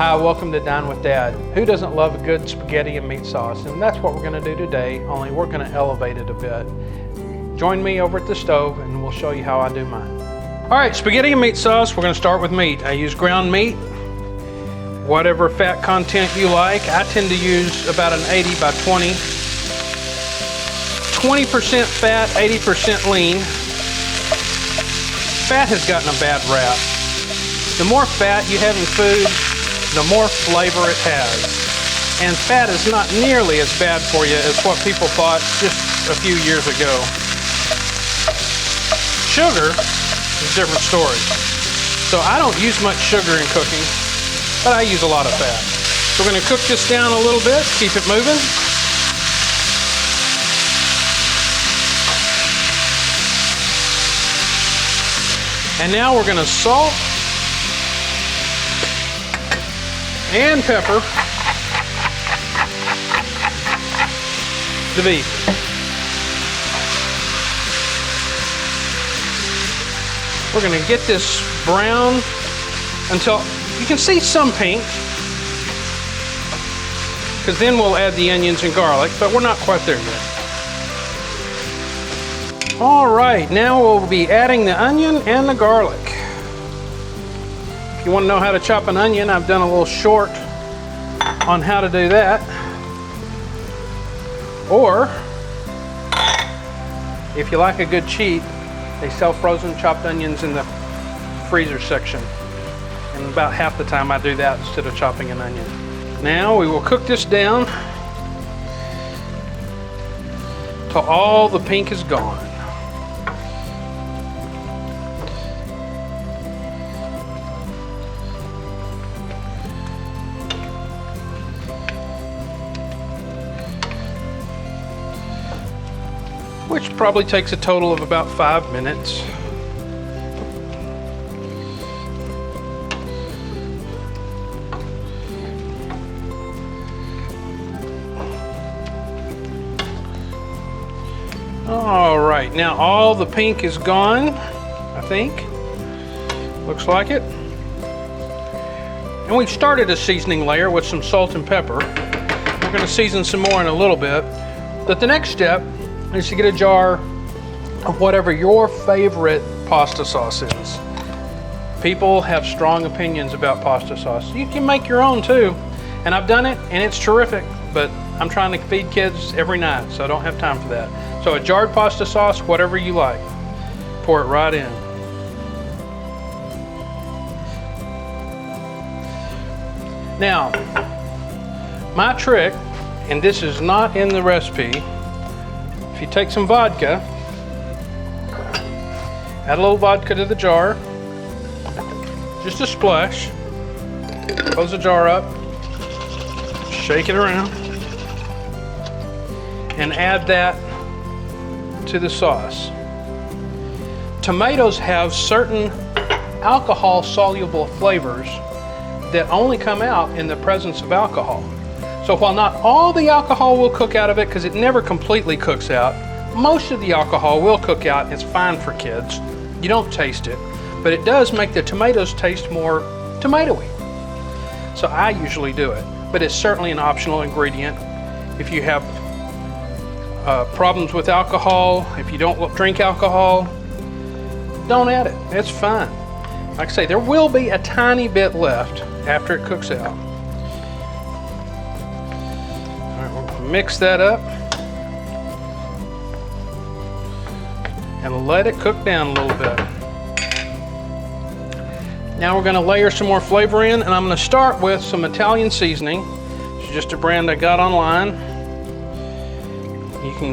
Hi, welcome to Dine with Dad. Who doesn't love a good spaghetti and meat sauce? And that's what we're going to do today, only we're going to elevate it a bit. Join me over at the stove and we'll show you how I do mine. All right, spaghetti and meat sauce, we're going to start with meat. I use ground meat, whatever fat content you like. I tend to use about an 80 by 20. 20% fat, 80% lean. Fat has gotten a bad rap. The more fat you have in food, the more flavor it has. And fat is not nearly as bad for you as what people thought just a few years ago. Sugar is a different story. So I don't use much sugar in cooking, but I use a lot of fat. So we're going to cook this down a little bit, keep it moving. And now we're going to salt and pepper the beef. We're going to get this brown until you can see some pink, because then we'll add the onions and garlic, but we're not quite there yet. All right, now we'll be adding the onion and the garlic. If you want to know how to chop an onion, I've done a little short on how to do that. Or, if you like a good cheat, they sell frozen chopped onions in the freezer section. And about half the time I do that instead of chopping an onion. Now we will cook this down till all the pink is gone. Which probably takes a total of about 5 minutes. All right, now all the pink is gone, I think. Looks like it. And we've started a seasoning layer with some salt and pepper. We're gonna season some more in a little bit. But the next step is to get a jar of whatever your favorite pasta sauce is. People have strong opinions about pasta sauce. You can make your own too. And I've done it and it's terrific, but I'm trying to feed kids every night, so I don't have time for that. So a jarred pasta sauce, whatever you like, pour it right in. Now, my trick, and this is not in the recipe, if you take some vodka, add a little vodka to the jar, just a splash, close the jar up, shake it around, and add that to the sauce. Tomatoes have certain alcohol-soluble flavors that only come out in the presence of alcohol. So while not all the alcohol will cook out of it, because it never completely cooks out, most of the alcohol will cook out. It's fine for kids. You don't taste it, but it does make the tomatoes taste more tomatoey. So I usually do it, but it's certainly an optional ingredient. If you have problems with alcohol, if you don't drink alcohol, don't add it. It's fine. Like I say, there will be a tiny bit left after it cooks out. Mix that up and let it cook down a little bit. Now we're going to layer some more flavor in, and I'm going to start with some Italian seasoning. It's just a brand I got online.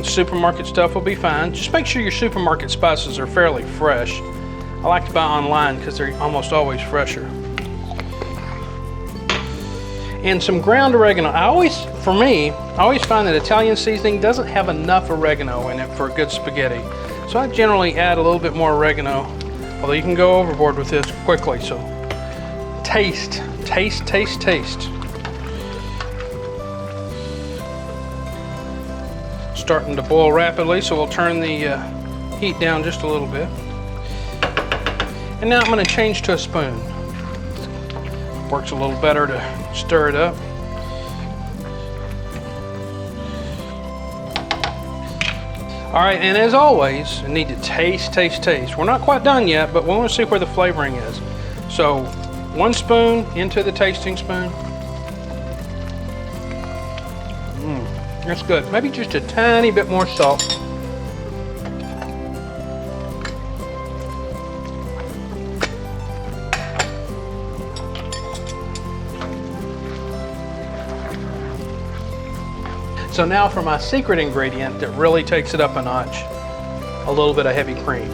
Supermarket stuff will be fine. Just make sure your supermarket spices are fairly fresh. I like to buy online because they're almost always fresher. And some ground oregano. I always find that Italian seasoning doesn't have enough oregano in it for a good spaghetti. So I generally add a little bit more oregano, although you can go overboard with this quickly. So taste. Starting to boil rapidly, so we'll turn the heat down just a little bit. And now I'm going to change to a spoon. Works a little better to stir it up. All right, and as always, I need to taste. We're not quite done yet, but we want to see where the flavoring is. So 1 spoon into the tasting spoon. That's good. Maybe just a tiny bit more salt. So now for my secret ingredient that really takes it up a notch, a little bit of heavy cream.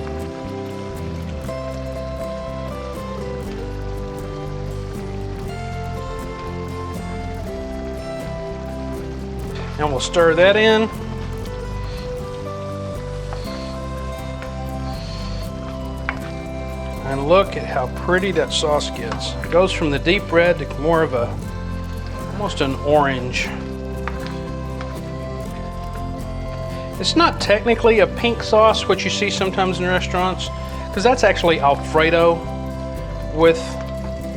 And we'll stir that in. And look at how pretty that sauce gets. It goes from the deep red to more of a, almost an orange. It's not technically a pink sauce, what you see sometimes in restaurants, because that's actually Alfredo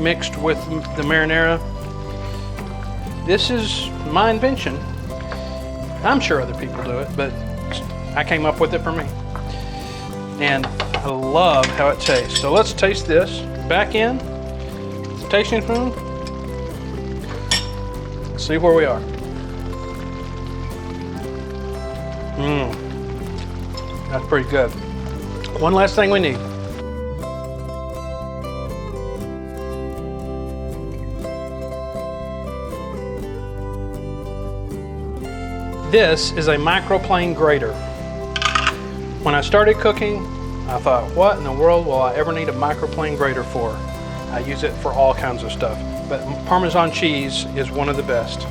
mixed with the marinara. This is my invention. I'm sure other people do it, but I came up with it for me. And I love how it tastes. So let's taste this. Back in, tasting spoon. Let's see where we are. That's pretty good. One last thing we need. This is a microplane grater. When I started cooking, I thought, what in the world will I ever need a microplane grater for? I use it for all kinds of stuff, but Parmesan cheese is one of the best.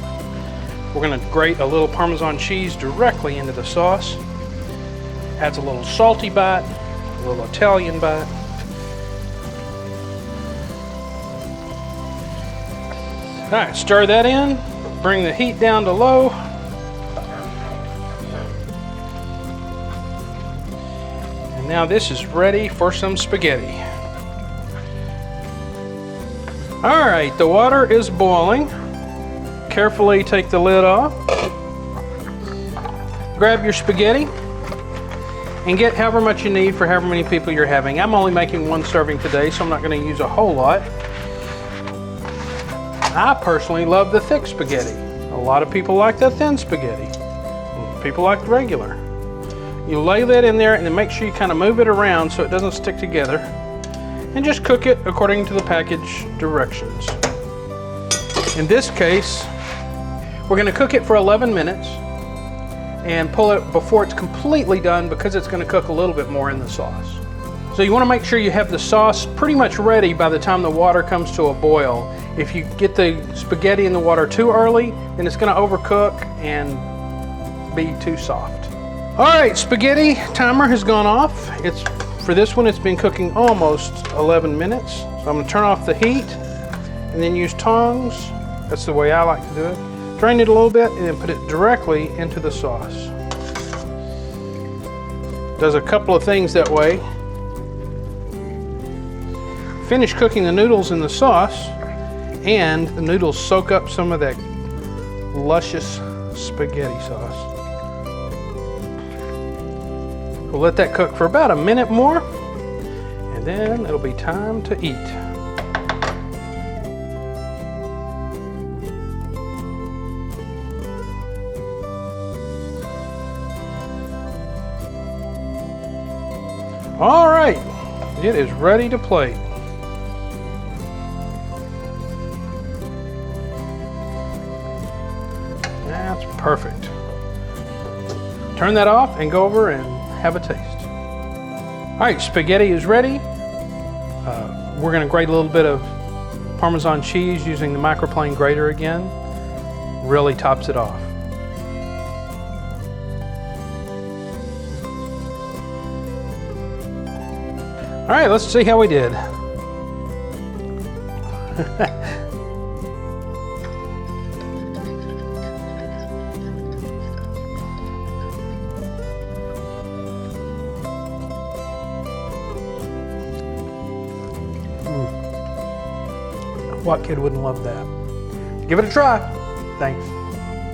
We're gonna grate a little Parmesan cheese directly into the sauce. Adds a little salty bite, a little Italian bite. All right, stir that in, bring the heat down to low. And now this is ready for some spaghetti. All right, the water is boiling. Carefully take the lid off. Grab your spaghetti and get however much you need for however many people you're having. I'm only making 1 serving today, so I'm not going to use a whole lot. I personally love the thick spaghetti. A lot of people like the thin spaghetti. People like the regular. You lay that in there and then make sure you kind of move it around so it doesn't stick together. And just cook it according to the package directions. In this case, we're going to cook it for 11 minutes and pull it before it's completely done because it's going to cook a little bit more in the sauce. So you want to make sure you have the sauce pretty much ready by the time the water comes to a boil. If you get the spaghetti in the water too early, then it's going to overcook and be too soft. All right, spaghetti timer has gone off. For this one, it's been cooking almost 11 minutes. So I'm going to turn off the heat and then use tongs. That's the way I like to do it. Drain it a little bit and then put it directly into the sauce. Does a couple of things that way. Finish cooking the noodles in the sauce and the noodles soak up some of that luscious spaghetti sauce. We'll let that cook for about a minute more and then it'll be time to eat. All right, it is ready to plate. That's perfect. Turn that off and go over and have a taste. All right, spaghetti is ready. We're gonna grate a little bit of Parmesan cheese using the microplane grater again. Really tops it off. All right, let's see how we did. What kid wouldn't love that? Give it a try. Thanks.